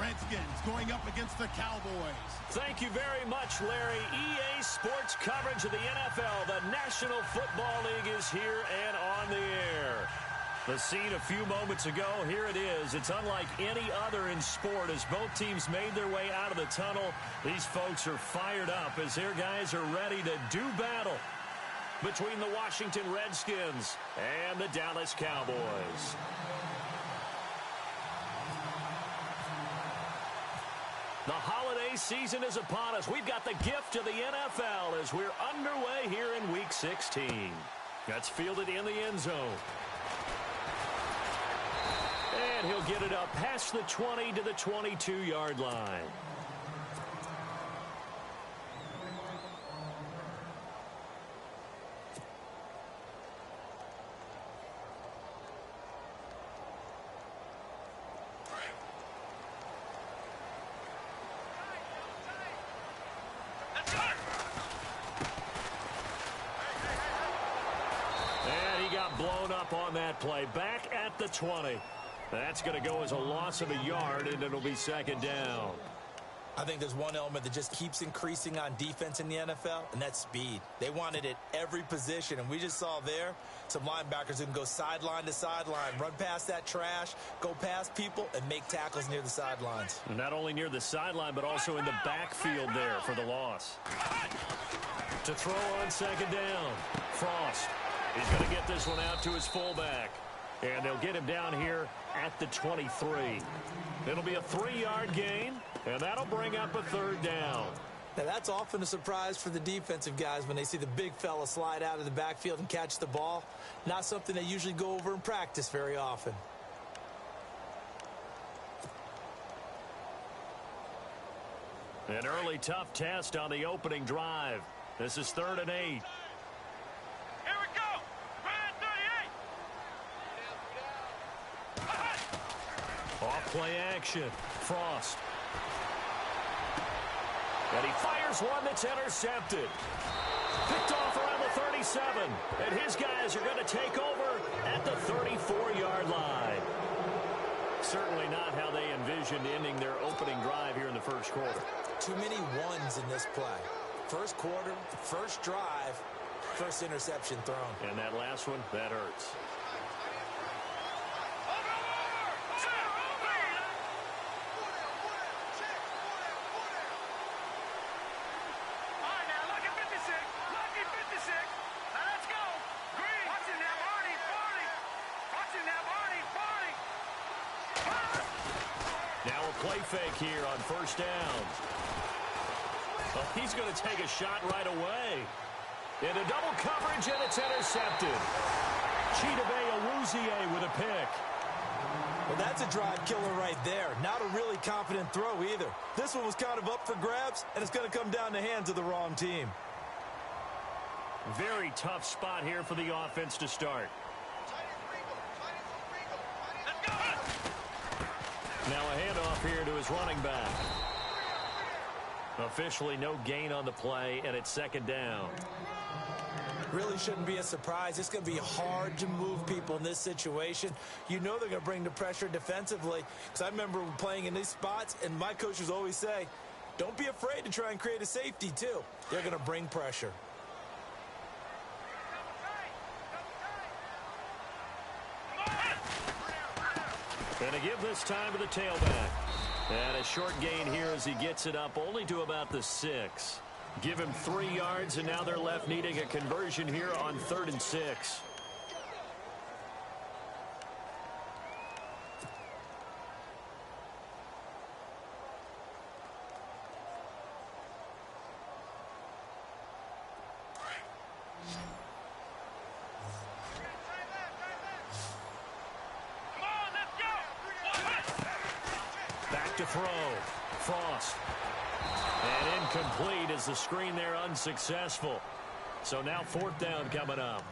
Redskins going up against the Cowboys. Thank you very much, Larry. EA Sports coverage of the NFL. The National Football League is here and on the air. The scene a few moments ago, here it is. It's unlike any other in sport as both teams made their way out of the tunnel. These folks are fired up as their guys are ready to do battle between the Washington Redskins and the Dallas Cowboys. The holiday season is upon us. We've got the gift of the NFL as we're underway here in Week 16. That's fielded in the end zone. And he'll get it up past the 20 to the 22-yard line. And he got blown up on that play. Back at the 20. That's going to go as a loss of a yard, and it'll be second down. I think there's one element that just keeps increasing on defense in the NFL, and that's speed. They want it at every position, and we just saw there some linebackers who can go sideline to sideline, run past that trash, go past people, and make tackles near the sidelines. And not only near the sideline, but also in the backfield there for the loss. To throw on second down, Frost. He's going to get this one out to his fullback. And they'll get him down here at the 23. It'll be a 3-yard gain, and that'll bring up a third down. Now, that's often a surprise for the defensive guys when they see the big fella slide out of the backfield and catch the ball. Not something they usually go over in practice very often. An early tough test on the opening drive. This is 3rd and 8. Off-play action. Frost. And he fires one that's intercepted. Picked off around the 37. And his guys are going to take over at the 34-yard line. Certainly not how they envisioned ending their opening drive here in the first quarter. Too many ones in this play. First quarter, first drive, first interception thrown. And that last one, that hurts. Play fake here on first down. Well, he's going to take a shot right away. Into double coverage, and it's intercepted. Chidobe Awuzie with a pick. Well, that's a drive killer right there. Not a really confident throw either. This one was kind of up for grabs, and it's going to come down the hands of the wrong team. Very tough spot here for the offense to start. Now a handoff here to his running back. Officially no gain on the play, and it's second down. Really shouldn't be a surprise. It's going to be hard to move people in this situation. You know they're going to bring the pressure defensively. Because I remember playing in these spots, and my coaches always say, don't be afraid to try and create a safety, too. They're going to bring pressure. And to give this time to the tailback. And a short gain here as he gets it up only to about the 6. Give him 3 yards, and now they're left needing a conversion here on 3rd and 6. To throw. Frost. And incomplete as the screen there unsuccessful. So now 4th down coming up.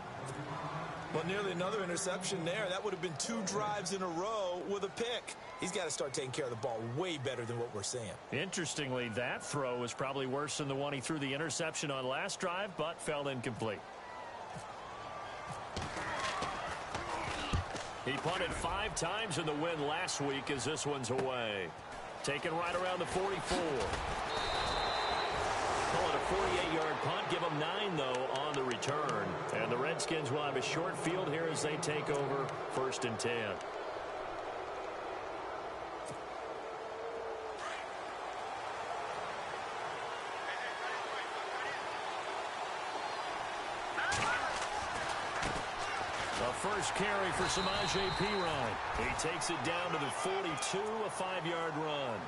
Well, nearly another interception there. That would have been 2 drives in a row with a pick. He's got to start taking care of the ball way better than what we're seeing. Interestingly, that throw was probably worse than the one he threw the interception on last drive, but fell incomplete. He punted 5 times in the win last week as this one's away. Taken right around the 44. Call it a 48-yard punt. Give them 9, though, on the return. And the Redskins will have a short field here as they take over 1st and 10. The first carry for Samaje Perine. He takes it down to the 42, a 5-yard run.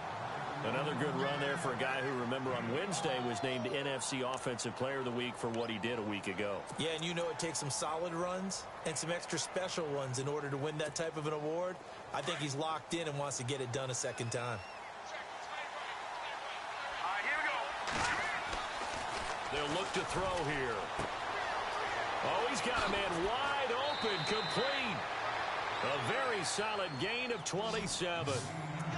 Another good run there for a guy who, remember, on Wednesday was named NFC Offensive Player of the Week for what he did a week ago. Yeah, and you know it takes some solid runs and some extra special ones in order to win that type of an award. I think he's locked in and wants to get it done a second time. All right, here we go. They'll look to throw here. Oh, he's got a man wide open, complete. A very solid gain of 27.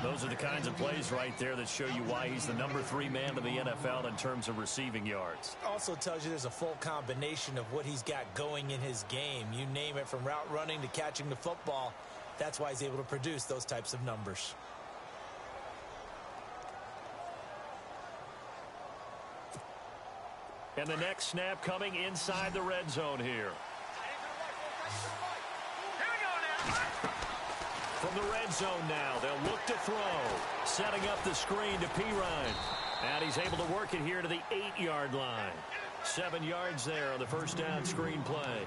Those are the kinds of plays right there that show you why he's the number 3 man in the NFL in terms of receiving yards. Also tells you there's a full combination of what he's got going in his game. You name it, from route running to catching the football. That's why he's able to produce those types of numbers. And the next snap coming inside the red zone here. From the red zone now, they'll look to throw. Setting up the screen to Perine. And he's able to work it here to the 8-yard line. 7 yards there on the first down screen play.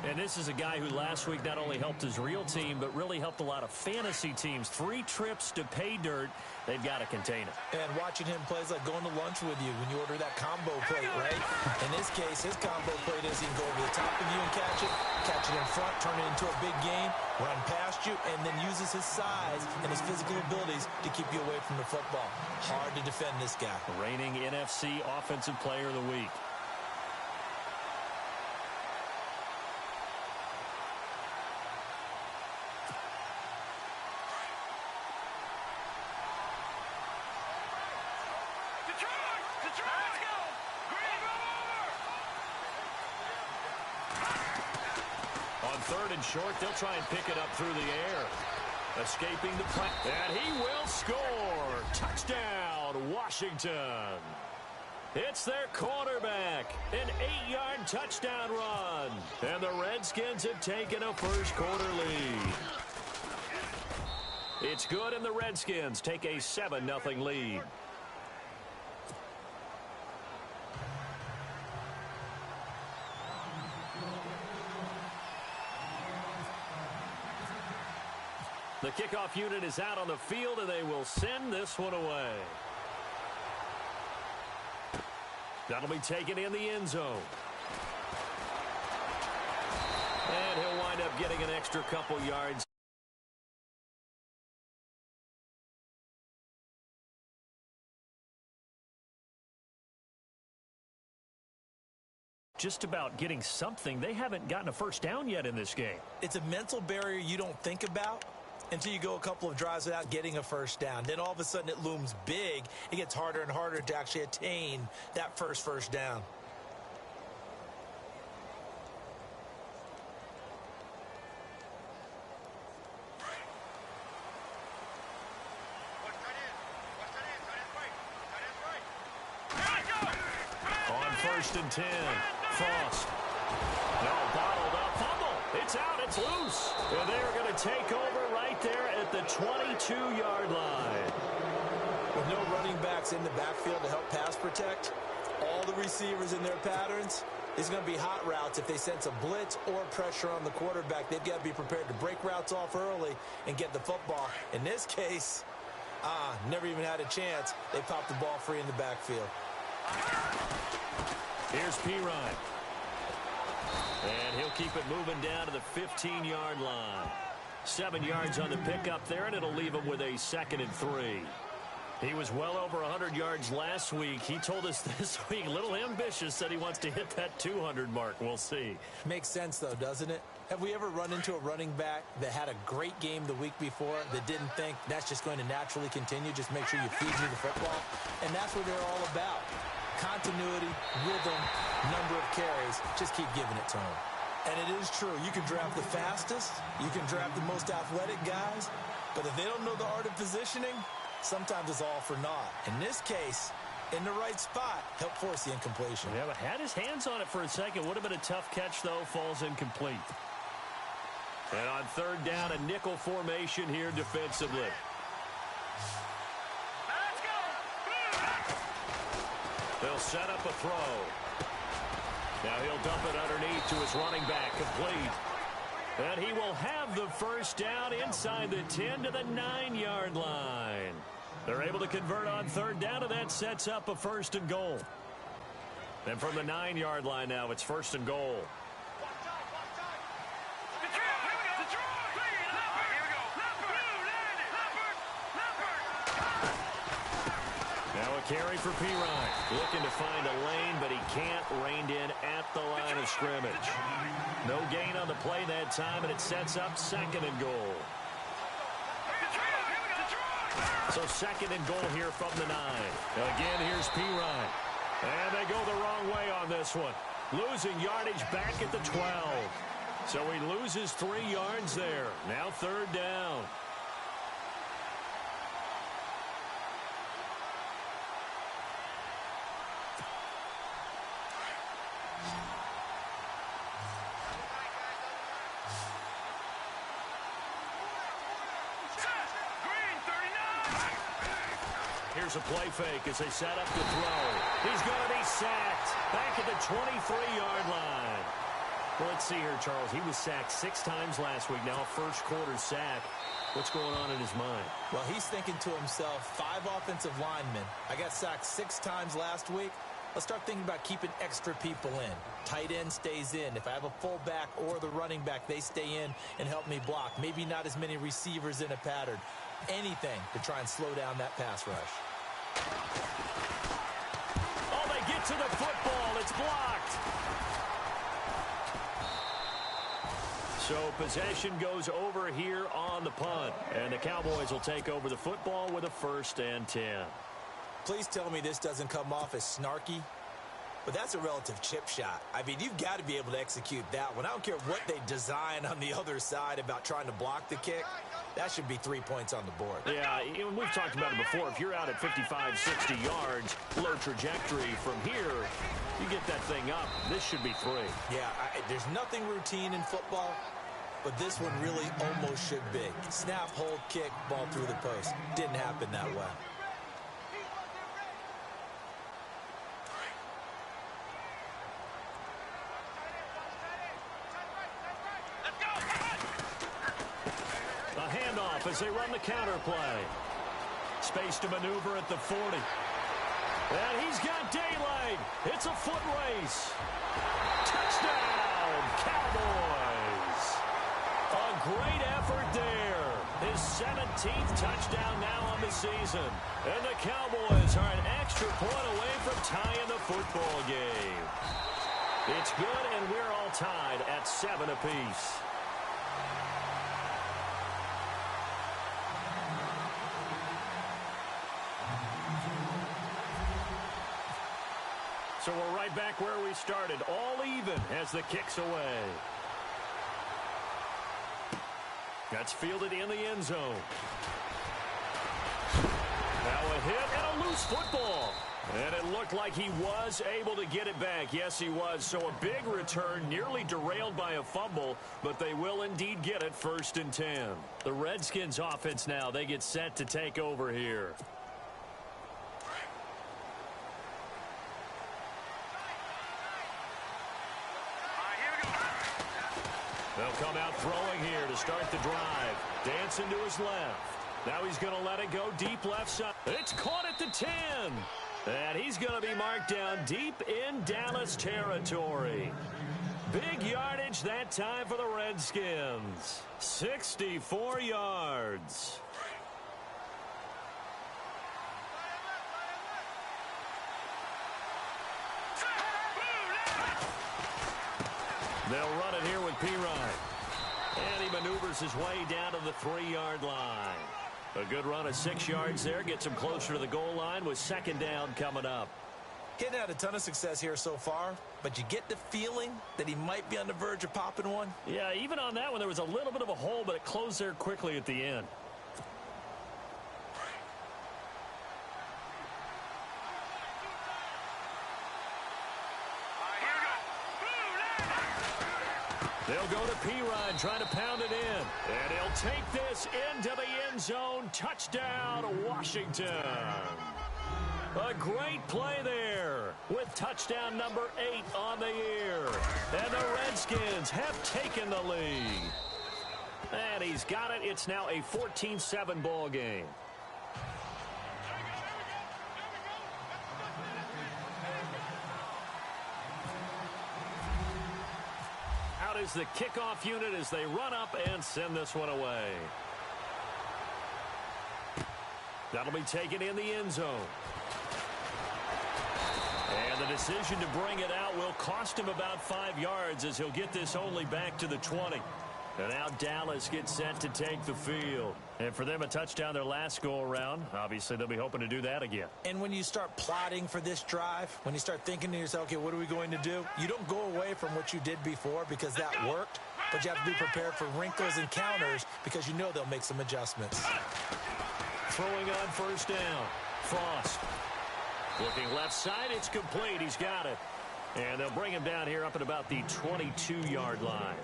And this is a guy who last week not only helped his real team, but really helped a lot of fantasy teams. 3 trips to pay dirt. They've got to contain it. And watching him play is like going to lunch with you when you order that combo plate, right? In this case, his combo plate is he can go over the top of you and catch it in front, turn it into a big gain, run past you, and then uses his size and his physical abilities to keep you away from the football. Hard to defend this guy. Reigning NFC Offensive Player of the Week. Short, they'll try and pick it up through the air. Escaping the play, and he will score. Touchdown, Washington. It's their quarterback. An 8-yard touchdown run. And the Redskins have taken a first-quarter lead. It's good, and the Redskins take a 7-0 lead. The kickoff unit is out on the field, and they will send this one away. That'll be taken in the end zone. And he'll wind up getting an extra couple yards. Just about getting something. They haven't gotten a first down yet in this game. It's a mental barrier you don't think about until you go a couple of drives without getting a first down. Then all of a sudden it looms big. It gets harder and harder to actually attain that first down. On 1st and 10, Frost. No, bottled up, fumble. It's out, it's loose. And they're going to take over right there at the 22-yard line. With no running backs in the backfield to help pass protect, all the receivers in their patterns, it's going to be hot routes. If they sense a blitz or pressure on the quarterback, they've got to be prepared to break routes off early and get the football. In this case, never even had a chance. They popped the ball free in the backfield. Here's Perine. And he'll keep it moving down to the 15-yard line. 7 yards on the pickup there, and it'll leave him with a 2nd and 3. He was well over 100 yards last week. He told us this week, a little ambitious, said he wants to hit that 200 mark. We'll see. Makes sense, though, doesn't it? Have we ever run into a running back that had a great game the week before that didn't think that's just going to naturally continue? Just make sure you feed me the football. And that's what they're all about. Continuity, rhythm, number of carries. Just keep giving it to them. And it is true. You can draft the fastest. You can draft the most athletic guys. But if they don't know the art of positioning, sometimes it's all for naught. In this case, in the right spot, helped force the incompletion. Yeah, but had his hands on it for a second. Would have been a tough catch, though. Falls incomplete. And on third down, a nickel formation here defensively. Let's go. They'll set up a throw. Now he'll dump it underneath to his running back, complete. And he will have the first down inside the 10 to the 9-yard line. They're able to convert on third down, and that sets up a first and goal. And from the 9-yard line now, it's first and goal. Now a carry for Pirine. Looking to find a lane, but he can't. Reined in at the line of scrimmage. No gain on the play that time, and it sets up second and goal. So second and goal here from the 9. Again, here's Pirine. And they go the wrong way on this one. Losing yardage back at the 12. So he loses 3 yards there. Now third down. Here's a play fake as they set up the throw. He's going to be sacked back at the 23-yard line. Well, let's see here, Charles. He was sacked 6 times last week. Now a first-quarter sack. What's going on in his mind? Well, he's thinking to himself, 5 offensive linemen. I got sacked 6 times last week. Let's start thinking about keeping extra people in. Tight end stays in. If I have a fullback or the running back, they stay in and help me block. Maybe not as many receivers in a pattern. Anything to try and slow down that pass rush. Oh, they get to the football. It's blocked. So possession goes over here on the punt. And the Cowboys will take over the football with a 1st and 10. Please tell me this doesn't come off as snarky. But that's a relative chip shot. I mean, you've got to be able to execute that one. I don't care what they design on the other side about trying to block the kick. That should be 3 points on the board. Yeah, we've talked about it before. If you're out at 55, 60 yards, low trajectory from here, you get that thing up. This should be 3. Yeah, there's nothing routine in football, but this one really almost should be. Snap, hold, kick, ball through the post. Didn't happen that way. As they run the counter play. Space to maneuver at the 40. And he's got daylight. It's a foot race. Touchdown, Cowboys. A great effort there. His 17th touchdown now on the season. And the Cowboys are an extra point away from tying the football game. It's good, and we're all tied at 7 apiece. So we're right back where we started, all even as the kick's away. That's fielded in the end zone. Now a hit and a loose football. And it looked like he was able to get it back. Yes, he was. So a big return, nearly derailed by a fumble, but they will indeed get it 1st and 10. The Redskins offense now, they get set to take over here. They'll come out throwing here to start the drive. Dancing to his left. Now he's going to let it go deep left side. It's caught at the 10. And he's going to be marked down deep in Dallas territory. Big yardage that time for the Redskins. 64 yards. They'll run it here with Pirine. And he maneuvers his way down to the 3-yard line. A good run of 6 yards there. Gets him closer to the goal line with 2nd down coming up. Getting had a ton of success here so far, but you get the feeling that he might be on the verge of popping one. Yeah, even on that one, there was a little bit of a hole, but it closed there quickly at the end. They'll go to P-Ryan, trying to pound it in. And he'll take this into the end zone. Touchdown, Washington. A great play there with touchdown number 8 on the year. And the Redskins have taken the lead. And he's got it. It's now a 14-7 ball game. Out is the kickoff unit as they run up and send this one away. That'll be taken in the end zone. And the decision to bring it out will cost him about 5 yards as he'll get this only back to the 20. And now Dallas gets set to take the field. And for them, a touchdown their last go-around. Obviously, they'll be hoping to do that again. And when you start plotting for this drive, when you start thinking to yourself, okay, what are we going to do? You don't go away from what you did before because that worked. But you have to be prepared for wrinkles and counters because you know they'll make some adjustments. Throwing on first down. Frost. Looking left side, it's complete. He's got it. And they'll bring him down here up at about the 22-yard line.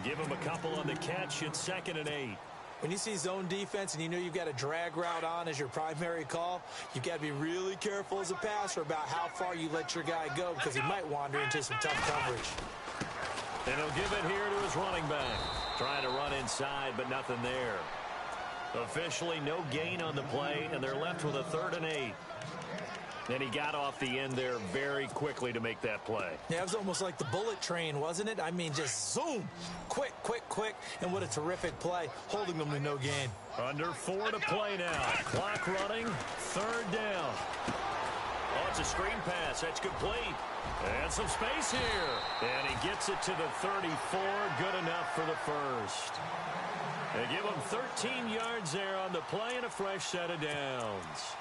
Give him a couple on the catch. It's 2nd and 8. When you see zone defense and you know you've got a drag route on as your primary call, you've got to be really careful as a passer about how far you let your guy go because he might wander into some tough coverage. And he'll give it here to his running back. Trying to run inside, but nothing there. Officially no gain on the play, and they're left with a 3rd and 8. And he got off the end there very quickly to make that play. Yeah, it was almost like the bullet train, wasn't it? I mean, just zoom. Quick, quick, quick. And what a terrific play, holding them to no gain. Under 4 to play now. Clock running. 3rd down. Oh, it's a screen pass. That's complete. And some space here. And he gets it to the 34. Good enough for the first. They give him 13 yards there on the play and a fresh set of downs.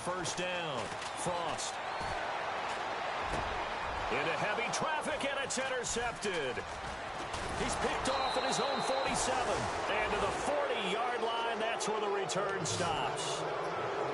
First down. Frost. Into heavy traffic, and it's intercepted. He's picked off at his own 47. And to the 40-yard line, that's where the return stops.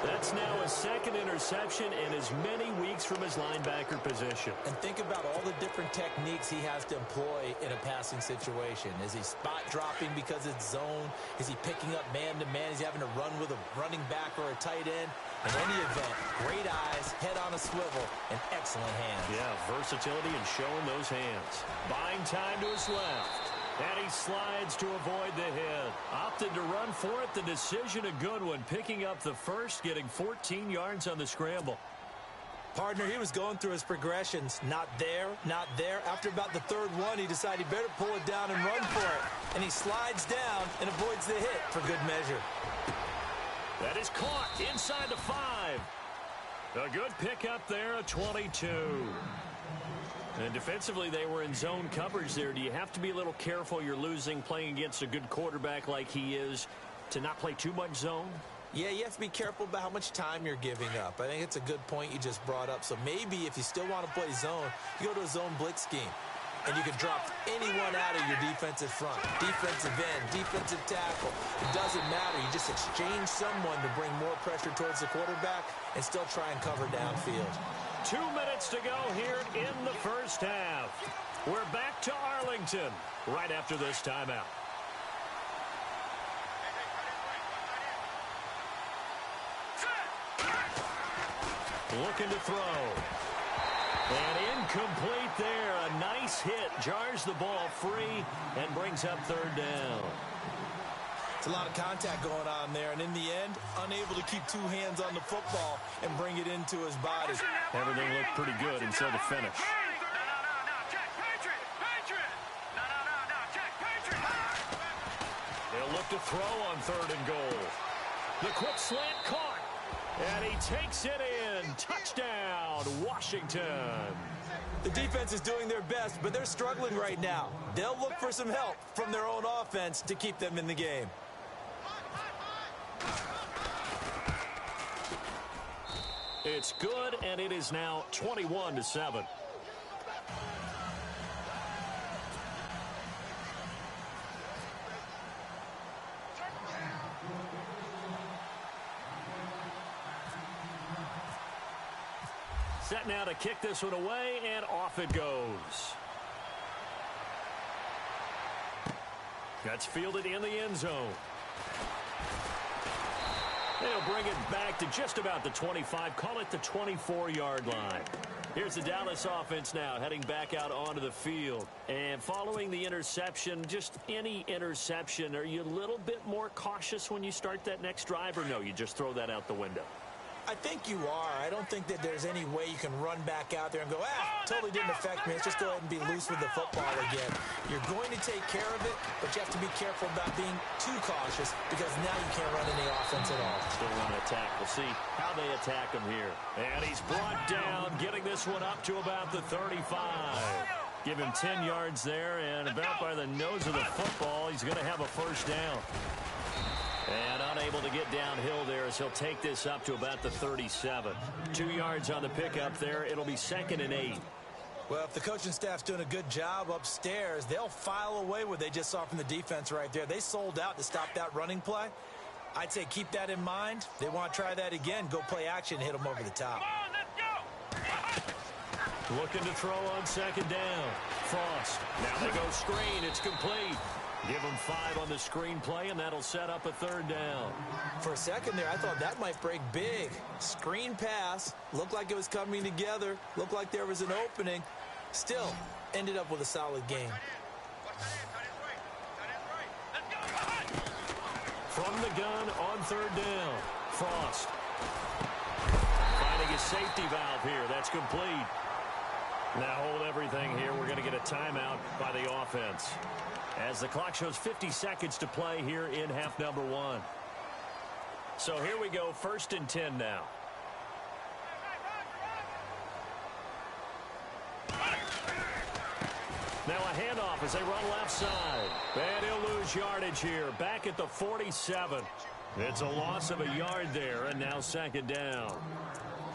That's now his 2nd interception in as many weeks from his linebacker position. And think about all the different techniques he has to employ in a passing situation. Is he spot dropping because it's zone? Is he picking up man-to-man? Is he having to run with a running back or a tight end? In any event, great eyes, head on a swivel, and excellent hands. Yeah, versatility and showing those hands. Buying time to his left. And he slides to avoid the hit. Opted to run for it. The decision a good one. Picking up the first, getting 14 yards on the scramble. Partner, he was going through his progressions. Not there, not there. After about the 3rd one, he decided he better pull it down and run for it. And he slides down and avoids the hit for good measure. That is caught inside the 5. A good pickup there, a 22. And defensively, they were in zone coverage there. Do you have to be a little careful? You're losing, playing against a good quarterback like he is, to not play too much zone? Yeah, you have to be careful about how much time you're giving up. I think it's a good point you just brought up. So maybe if you still want to play zone, you go to a zone blitz scheme. And you can drop anyone out of your defensive front. Defensive end, defensive tackle. It doesn't matter. You just exchange someone to bring more pressure towards the quarterback and still try and cover downfield. 2 minutes to go here in the first half. We're back to Arlington right after this timeout. Looking to throw. And incomplete there. A nice hit. Jars the ball free and brings up 3rd down. It's a lot of contact going on there. And in the end, unable to keep 2 hands on the football and bring it into his body. Everything looked pretty good until the finish. They'll look to throw on 3rd and goal. The quick slant caught. And he takes it in. Touchdown, Washington. The defense is doing their best, but they're struggling right now. They'll look for some help from their own offense to keep them in the game. It's good, and it is now 21-7. Set now to kick this one away, and off it goes. That's fielded in the end zone. They'll bring it back to just about the 25, call it the 24-yard line. Here's the Dallas offense now heading back out onto the field. And following the interception, just any interception, are you a little bit more cautious when you start that next drive, or no, you just throw that out the window? I think you are. I don't think that there's any way you can run back out there and go, totally didn't affect me. Let's just go ahead and be loose with the football again. You're going to take care of it, but you have to be careful about being too cautious because now you can't run any offense at all. Still want to attack. We'll see how they attack him here. And he's brought down, getting this one up to about the 35. Give him 10 yards there, and about by the nose of the football, he's going to have a first down. And unable to get downhill there as he'll take this up to about the 37. 2 yards on the pickup there. It'll be 2nd and 8. Well, if the coaching staff's doing a good job upstairs, they'll file away what they just saw from the defense right there. They sold out to stop that running play. I'd say keep that in mind. They want to try that again. Go play action and hit them over the top. Looking to throw on 2nd down. Frost. Now they go screen. It's complete. Give them 5 on the screen play, and that'll set up a 3rd down. For a second there, I thought that might break big. Screen pass. Looked like it was coming together. Looked like there was an opening. Still, ended up with a solid game. From the gun on 3rd down. Frost. Finding his safety valve here. That's complete. Now hold everything here. We're going to get a timeout by the offense, as the clock shows 50 seconds to play here in half number 1. So here we go, 1st and 10 now. Now a handoff as they run left side. And he'll lose yardage here, back at the 47. It's a loss of a yard there, and now 2nd down.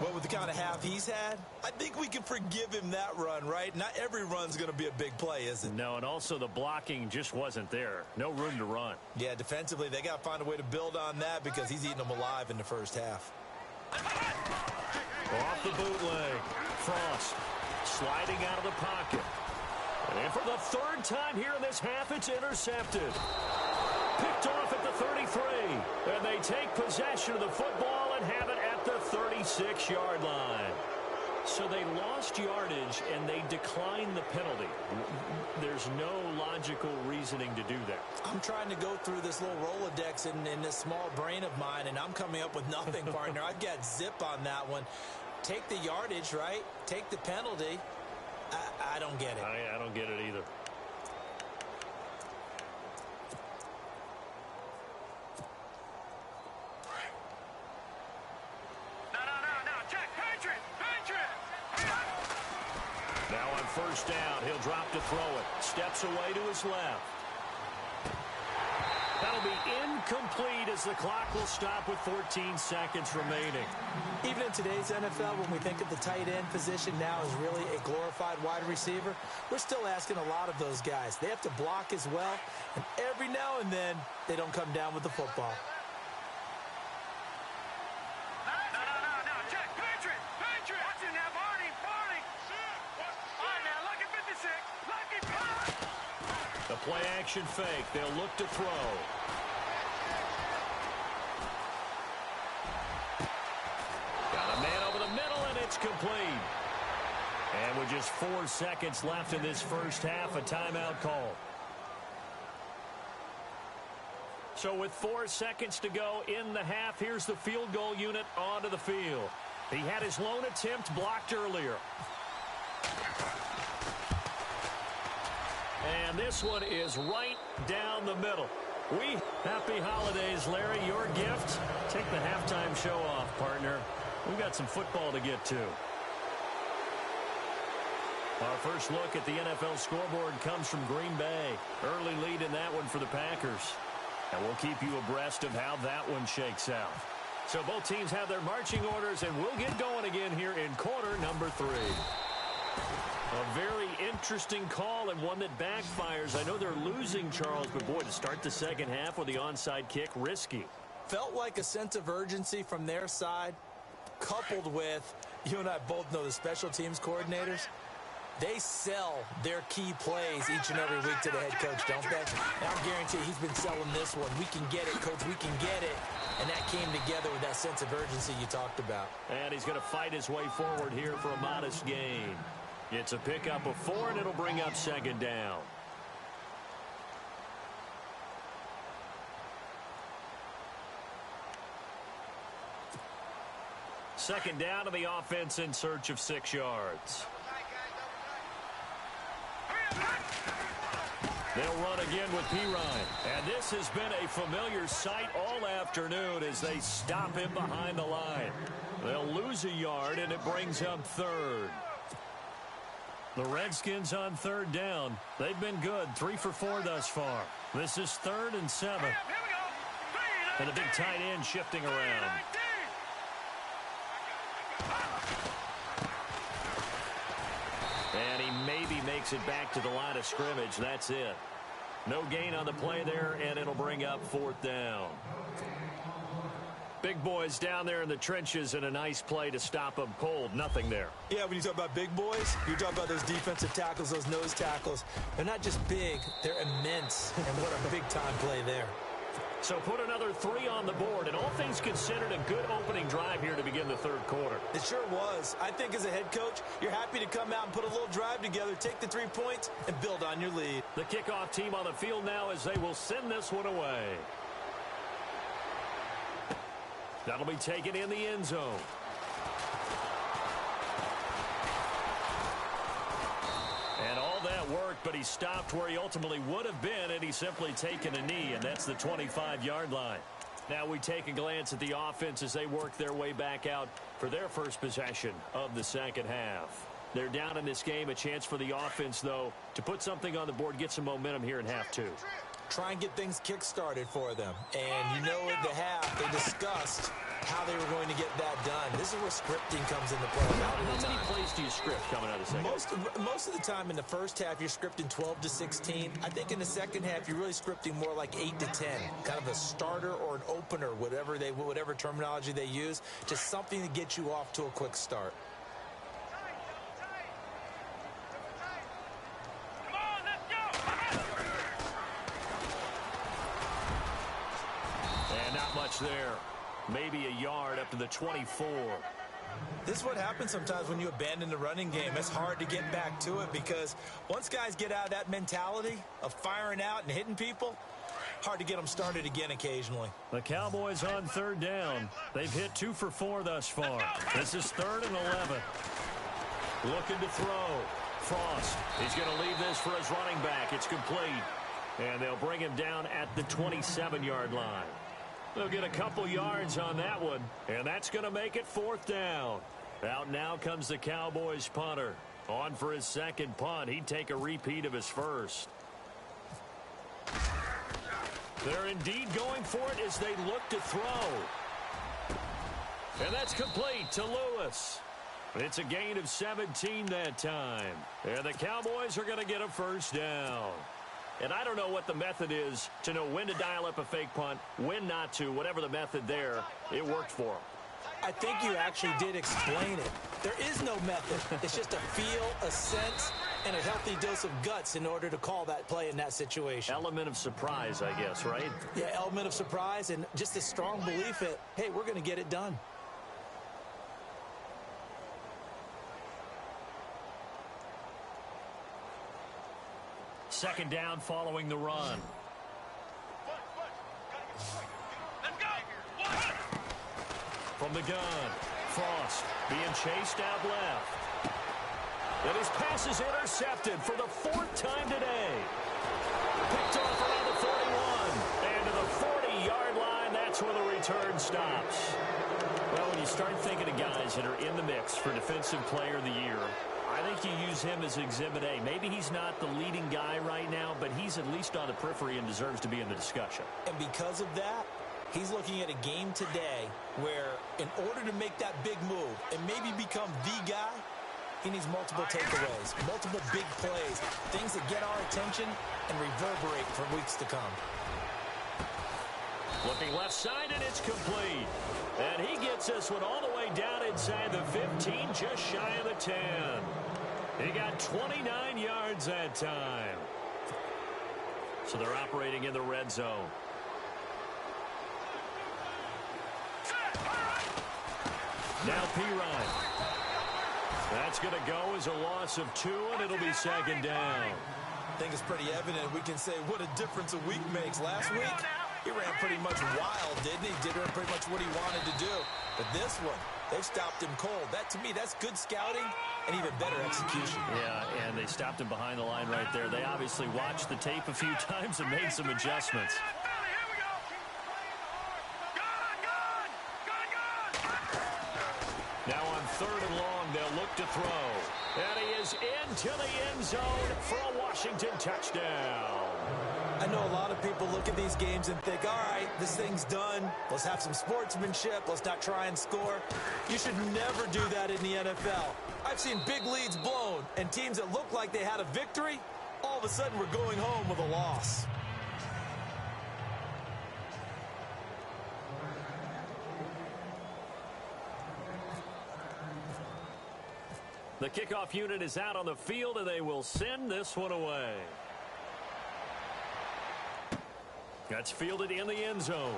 Well, with the kind of half he's had, I think we can forgive him that run, right? Not every run's going to be a big play, is it? No, and also the blocking just wasn't there. No room to run. Yeah, defensively, they got to find a way to build on that because he's eating them alive in the first half. Off the bootleg. Frost sliding out of the pocket. And for the 3rd time here in this half, it's intercepted. Picked off at the 33. And they take possession of the football and have it at the 36-yard line. So they lost yardage, and they declined the penalty. There's no logical reasoning to do that. I'm trying to go through this little Rolodex in this small brain of mine, and I'm coming up with nothing, partner. I've got zip on that one. Take the yardage, right? Take the penalty. I don't get it. I don't get it either. Now on 1st down, he'll drop to throw it. Steps away to his left. That'll be incomplete as the clock will stop with 14 seconds remaining. Even in today's NFL, when we think of the tight end position now as really a glorified wide receiver, we're still asking a lot of those guys. They have to block as well, and every now and then, they don't come down with the football. The play-action fake. They'll look to throw. Got a man over the middle, and it's complete. And with just 4 seconds left in this first half, a timeout call. So with 4 seconds to go in the half, here's the field goal unit onto the field. He had his lone attempt blocked earlier. And this one is right down the middle. Happy holidays, Larry. Your gift? Take the halftime show off, partner. We've got some football to get to. Our first look at the NFL scoreboard comes from Green Bay. Early lead in that one for the Packers. And we'll keep you abreast of how that one shakes out. So both teams have their marching orders, and we'll get going again here in quarter number 3. A very interesting call and one that backfires. I know they're losing, Charles, but boy, to start the second half with the onside kick, risky. Felt like a sense of urgency from their side, coupled with You and I both know the special teams coordinators, they sell their key plays each and every week to the head coach, don't they? And I guarantee he's been selling this one. We can get it, coach, we can get it. And that came together with that sense of urgency you talked about. And he's going to fight his way forward here for a modest gain. It's a pickup of 4, and it'll bring up second down. Second down to the offense in search of 6 yards. They'll run again with Pirine. And this has been a familiar sight all afternoon as they stop him behind the line. They'll lose a yard, and it brings up third. The Redskins on third down. They've been good, 3 for 4 thus far. This is 3rd and 7. And a big tight end shifting around. And he maybe makes it back to the line of scrimmage. That's it. No gain on the play there, and it'll bring up 4th down. Big boys down there in the trenches, and a nice play to stop them cold. Nothing there. Yeah, when you talk about big boys, you talk about those defensive tackles, those nose tackles. They're not just big, they're immense. And what a big-time play there. So put another 3 on the board, and all things considered, a good opening drive here to begin the third quarter. It sure was. I think as a head coach, you're happy to come out and put a little drive together, take the 3 points, and build on your lead. The kickoff team on the field now as they will send this one away. That'll be taken in the end zone. And all that worked, but he stopped where he ultimately would have been, and he's simply taken a knee, and that's the 25-yard line. Now we take a glance at the offense as they work their way back out for their first possession of the second half. They're down in this game. A chance for the offense, though, to put something on the board, get some momentum here in half 2. Try and get things kick-started for them. And you know at the half, they discussed how they were going to get that done. This is where scripting comes into play. How many plays do you script coming out of the second? Most of the time in the first half, you're scripting 12 to 16. I think in the second half, you're really scripting more like 8 to 10. Kind of a starter or an opener, whatever terminology they use. Just something to get you off to a quick start. And not much there. Maybe a yard up to the 24. This is what happens sometimes when you abandon the running game. It's hard to get back to it because once guys get out of that mentality of firing out and hitting people, hard to get them started again occasionally. The Cowboys on third down. They've hit 2 for 4 thus far. This is 3rd and 11. Looking to throw. Frost. He's going to leave this for his running back. It's complete. And they'll bring him down at the 27-yard line. They'll get a couple yards on that one, and that's going to make it 4th down. Out now comes the Cowboys punter. On for his second punt. He'd take a repeat of his first. They're indeed going for it as they look to throw. And that's complete to Lewis. It's a gain of 17 that time. And the Cowboys are going to get a first down. And I don't know what the method is to know when to dial up a fake punt, when not to, whatever the method there, it worked for him. I think you actually did explain it. There is no method. It's just a feel, a sense, and a healthy dose of guts in order to call that play in that situation. Element of surprise, I guess, right? Yeah, element of surprise and just a strong belief that, hey, we're going to get it done. Second down following the run. From the gun, Frost being chased out left. And his pass is intercepted for the 4th time today. Picked off around the 41. And to the 40-yard line, that's where the return stops. Well, when you start thinking of guys that are in the mix for Defensive Player of the Year, I think you use him as Exhibit A. Maybe he's not the leading guy right now, but he's at least on the periphery and deserves to be in the discussion. And because of that, he's looking at a game today where in order to make that big move and maybe become the guy, he needs multiple takeaways, multiple big plays, things that get our attention and reverberate for weeks to come. Looking left side, and it's complete. And he gets this one all the way down inside the 15, just shy of the 10. He got 29 yards that time. So they're operating in the red zone. Now P-Ryan. That's going to go as a loss of 2, and it'll be second down. I think it's pretty evident. We can say what a difference a week makes. Last week, he ran pretty much wild, didn't he? Did pretty much what he wanted to do. But this one, they've stopped him cold. That, to me, that's good scouting and even better execution. Yeah, and they stopped him behind the line right there. They obviously watched the tape a few times and made some adjustments. Now on 3rd and long, they'll look to throw. And he is into the end zone for a Washington touchdown. I know a lot of people look at these games and think, all right, this thing's done. Let's have some sportsmanship. Let's not try and score. You should never do that in the NFL. I've seen big leads blown, and teams that look like they had a victory, all of a sudden we're going home with a loss. The kickoff unit is out on the field, and they will send this one away. That's fielded in the end zone.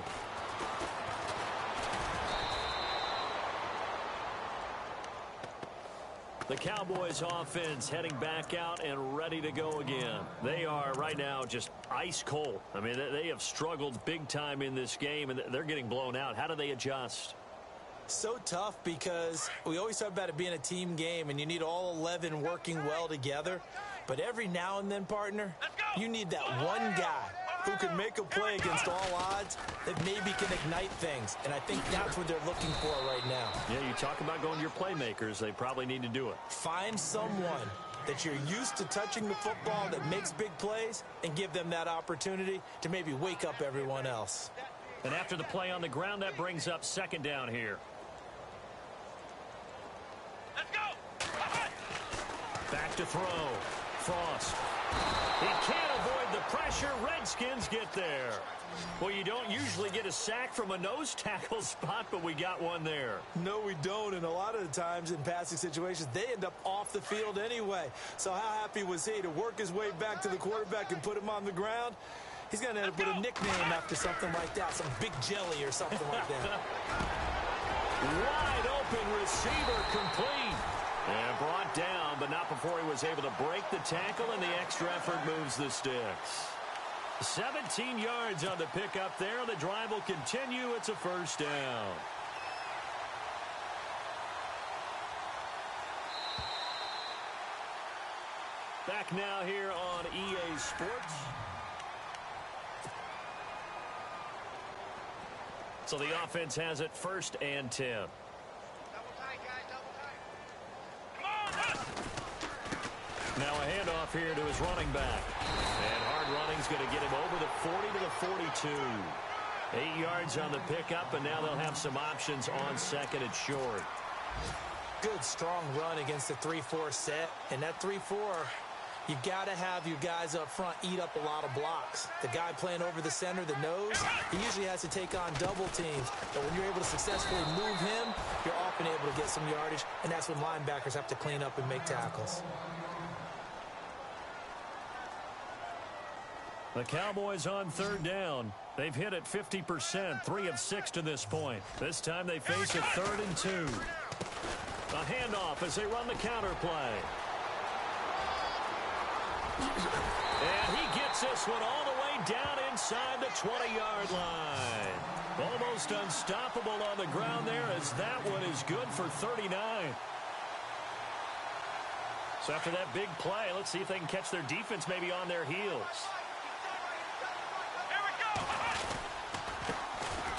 The Cowboys offense heading back out and ready to go again. They are right now just ice cold. I mean, they have struggled big time in this game, and they're getting blown out. How do they adjust? So tough because we always talk about it being a team game and you need all 11 working well together. But every now and then, partner, you need that one guy who can make a play against all odds that maybe can ignite things. And I think that's what they're looking for right now. Yeah, you talk about going to your playmakers. They probably need to do it. Find someone that you're used to touching the football that makes big plays and give them that opportunity to maybe wake up everyone else. And after the play on the ground, that brings up second down here. Let's go. Back to throw. Frost. He can't avoid the pressure. Redskins get there. Well, you don't usually get a sack from a nose tackle spot, but we got one there. No, we don't. And a lot of the times in passing situations, they end up off the field anyway. So how happy was he to work his way back to the quarterback and put him on the ground? He's going to end up with a nickname after something like that, some Big Jelly or something like that. Wide open receiver complete. And brought down, but not before he was able to break the tackle, and the extra effort moves the sticks. 17 yards on the pickup there. The drive will continue. It's a first down. Back now here on EA Sports. So the offense has it 1st and 10. Now a handoff here to his running back. And hard running's going to get him over the 40 to the 42. 8 yards on the pickup, and now they'll have some options on second and short. Good, strong run against the 3-4 set. And that 3-4, you've got to have your guys up front eat up a lot of blocks. The guy playing over the center, the nose, he usually has to take on double teams. But when you're able to successfully move him, you're often able to get some yardage, and that's when linebackers have to clean up and make tackles. The Cowboys on 3rd down. They've hit it 50%, 3 of 6 to this point. This time they face a 3rd and 2. A handoff as they run the counter play. And he gets this one all the way down inside the 20-yard line. Almost unstoppable on the ground there, as that one is good for 39. So after that big play, let's see if they can catch their defense maybe on their heels.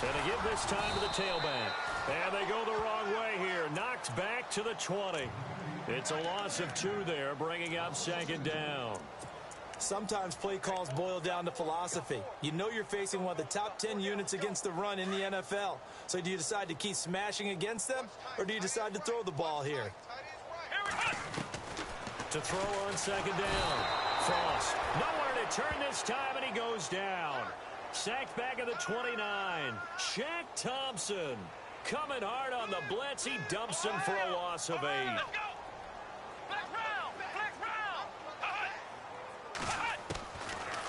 And they give this time to the tailback. And they go the wrong way here. Knocked back to the 20. It's a loss of 2 there, bringing up second down. Sometimes play calls boil down to philosophy. You know you're facing one of the top 10 units against the run in the NFL. So do you decide to keep smashing against them, or do you decide to throw the ball here? To throw on second down. Frost. Nowhere to turn this time, and he goes down. Sacked back at the 29. Shaq Thompson coming hard on the blitz. He dumps him for a loss of 8. Let's go. Black round. Black round.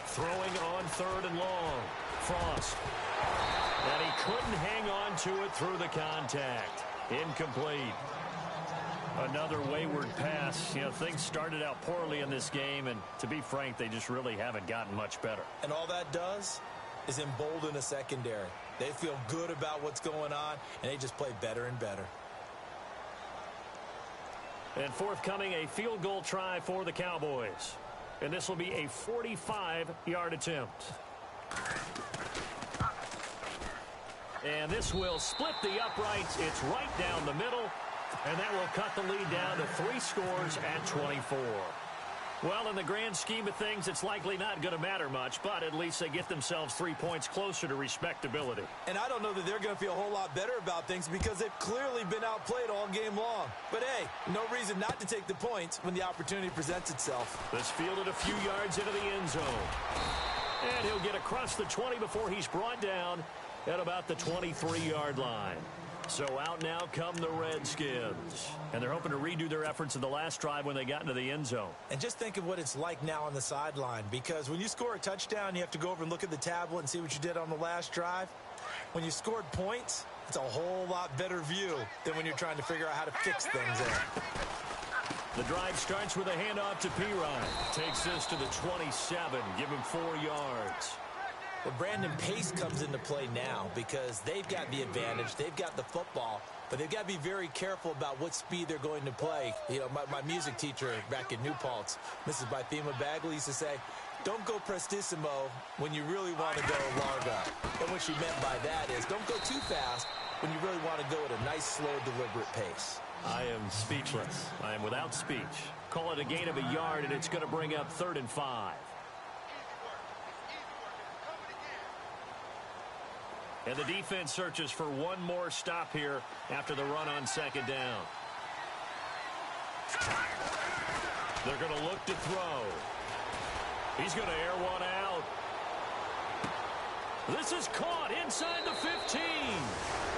Throwing on 3rd and long. Frost. And he couldn't hang on to it through the contact. Incomplete. Another wayward pass. You know, things started out poorly in this game, and to be frank, they just really haven't gotten much better. And all that does is embolden a secondary. They feel good about what's going on, and they just play better and better. And forthcoming, a field goal try for the Cowboys. And this will be a 45-yard attempt. And this will split the uprights. It's right down the middle. And that will cut the lead down to 3 scores at 24. Well, in the grand scheme of things, it's likely not going to matter much, but at least they get themselves 3 points closer to respectability. And I don't know that they're going to feel a whole lot better about things because they've clearly been outplayed all game long. But, hey, no reason not to take the points when the opportunity presents itself. This fielded a few yards into the end zone. And he'll get across the 20 before he's brought down at about the 23-yard line. So out now come the Redskins. And they're hoping to redo their efforts in the last drive when they got into the end zone. And just think of what it's like now on the sideline, because when you score a touchdown, you have to go over and look at the tablet and see what you did on the last drive. When you scored points, it's a whole lot better view than when you're trying to figure out how to fix things there. The drive starts with a handoff to Pirine. Takes this to the 27. Give him 4 yards. Well, Brandon, pace comes into play now because they've got the advantage. They've got the football, but they've got to be very careful about what speed they're going to play. You know, my music teacher back in New Paltz, Mrs. Bythema Bagley, used to say, don't go prestissimo when you really want to go largo. And what she meant by that is don't go too fast when you really want to go at a nice, slow, deliberate pace. I am speechless. I am without speech. Call it a gain of a yard, and it's going to bring up 3rd and 5. And the defense searches for one more stop here after the run on 2nd down. They're going to look to throw. He's going to air one out. This is caught inside the 15.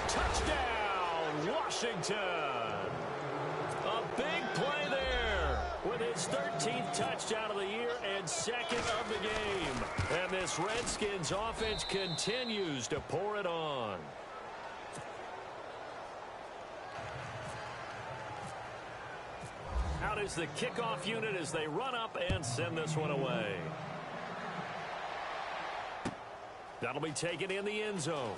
Touchdown, Washington. A big play there with his 13th touchdown of the year and 2nd of the game. And this Redskins offense continues to pour it on. Out is the kickoff unit as they run up and send this one away. That'll be taken in the end zone.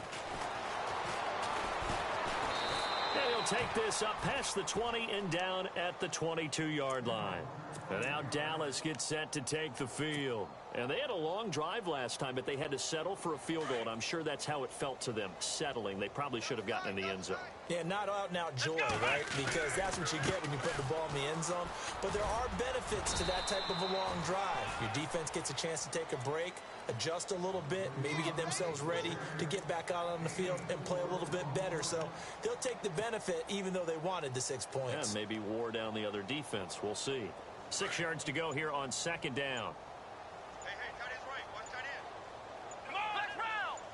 And he'll take this up past the 20 and down at the 22-yard line. And now Dallas gets set to take the field. And they had a long drive last time, but they had to settle for a field goal, and I'm sure that's how it felt to them, settling. They probably should have gotten in the end zone. Yeah, not out-and-out joy, right? Because that's what you get when you put the ball in the end zone. But there are benefits to that type of a long drive. Your defense gets a chance to take a break, adjust a little bit, maybe get themselves ready to get back out on the field and play a little bit better. So they'll take the benefit even though they wanted the 6 points. Yeah, maybe wore down the other defense. We'll see. 6 yards to go here on 2nd down.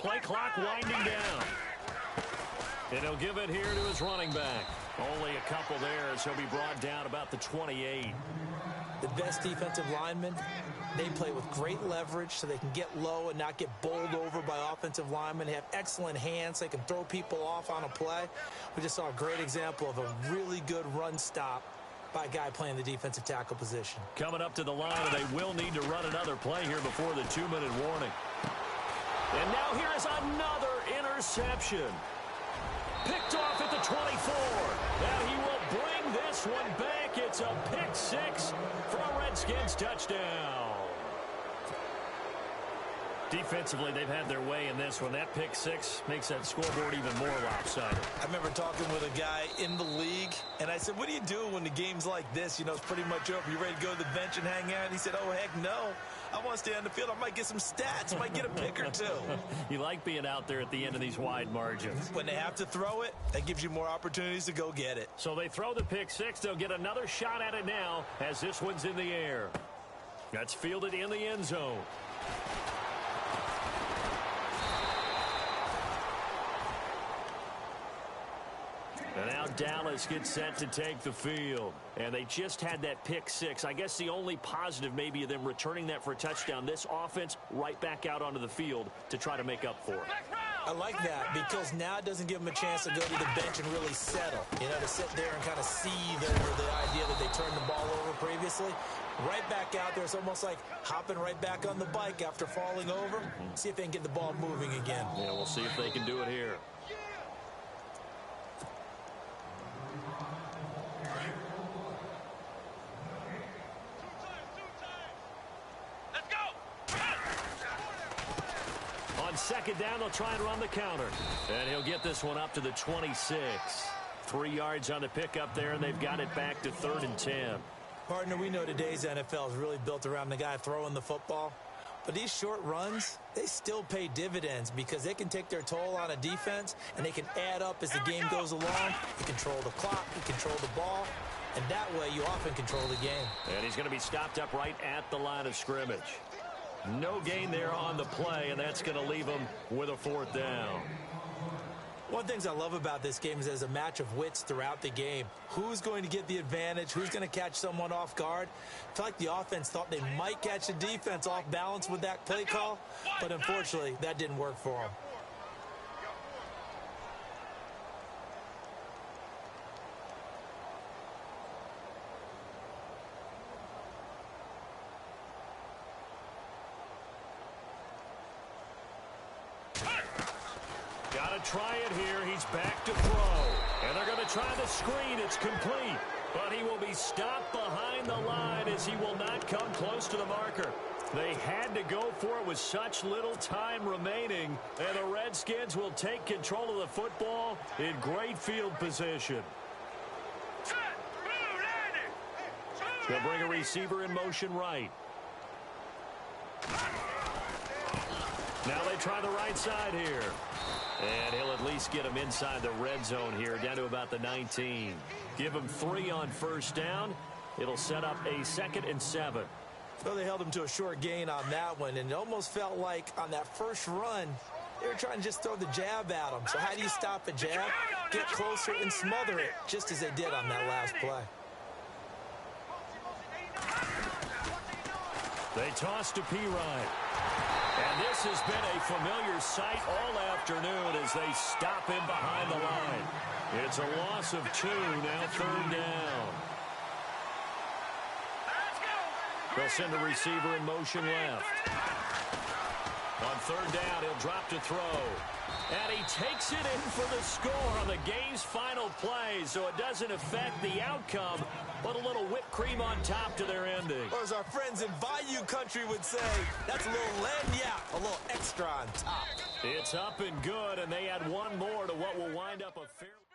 Play clock winding down. And he'll give it here to his running back. Only a couple there as he'll be brought down about the 28. The best defensive linemen, they play with great leverage so they can get low and not get bowled over by offensive linemen. They have excellent hands. They can throw people off on a play. We just saw a great example of a really good run stop by a guy playing the defensive tackle position. Coming up to the line, and they will need to run another play here before the 2-minute warning. And now here is another interception. Picked off at the 24. And he will bring this one back. It's a pick 6 for a Redskins touchdown. Defensively, they've had their way in this one. That pick 6 makes that scoreboard even more lopsided. I remember talking with a guy in the league, and I said, what do you do when the game's like this? You know, it's pretty much over. You ready to go to the bench and hang out? And he said, oh, heck no. I want to stay on the field. I might get some stats. Might get a pick or two. You like being out there at the end of these wide margins. When they have to throw it, that gives you more opportunities to go get it. So they throw the pick 6. They'll get another shot at it now as this one's in the air. That's fielded in the end zone. And now Dallas gets set to take the field. And they just had that pick six. I guess the only positive maybe of them returning that for a touchdown. This offense right back out onto the field to try to make up for it. I like that because now it doesn't give them a chance to go to the bench and really settle. You know, to sit there and kind of seethe over the idea that they turned the ball over previously. Right back out there. It's almost like hopping right back on the bike after falling over. See if they can get the ball moving again. Yeah, we'll see if they can do it here. On second down, they'll try and run the counter. And he'll get this one up to the 26. 3 yards on the pickup there, and they've got it back to 3rd and 10. Partner, we know today's NFL is really built around the guy throwing the football. But these short runs, they still pay dividends because they can take their toll on a defense, and they can add up as the game goes along. You control the clock, you control the ball, and that way you often control the game. And he's going to be stopped up right at the line of scrimmage. No gain there on the play, and that's going to leave him with a 4th down. One of the things I love about this game is there's a match of wits throughout the game. Who's going to get the advantage? Who's going to catch someone off guard? I feel like the offense thought they might catch the defense off balance with that play call, but unfortunately, that didn't work for them. Got to try it here. He's back to throw. And they're going to try the screen. It's complete. But he will be stopped behind the line as he will not come close to the marker. They had to go for it with such little time remaining. And the Redskins will take control of the football in great field position. They'll bring a receiver in motion right. Now they try the right side here. And he'll at least get him inside the red zone here, down to about the 19. Give him 3 on 1st down. It'll set up a 2nd and 7. So they held him to a short gain on that one, and it almost felt like on that first run, they were trying to just throw the jab at him. So how do you stop a jab? Get closer and smother it, just as they did on that last play. They toss to P-Ryan. And this has been a familiar sight all afternoon as they stop him behind the line. It's a loss of 2, now 3rd down. They'll send the receiver in motion left. On 3rd down, he'll drop to throw. And he takes it in for the score on the game's final play, so it doesn't affect the outcome, but a little whipped cream on top to their ending. Or as our friends in Bayou Country would say, that's a little lagniappe, a little extra on top. It's up and good, and they add one more to what will wind up a fairly...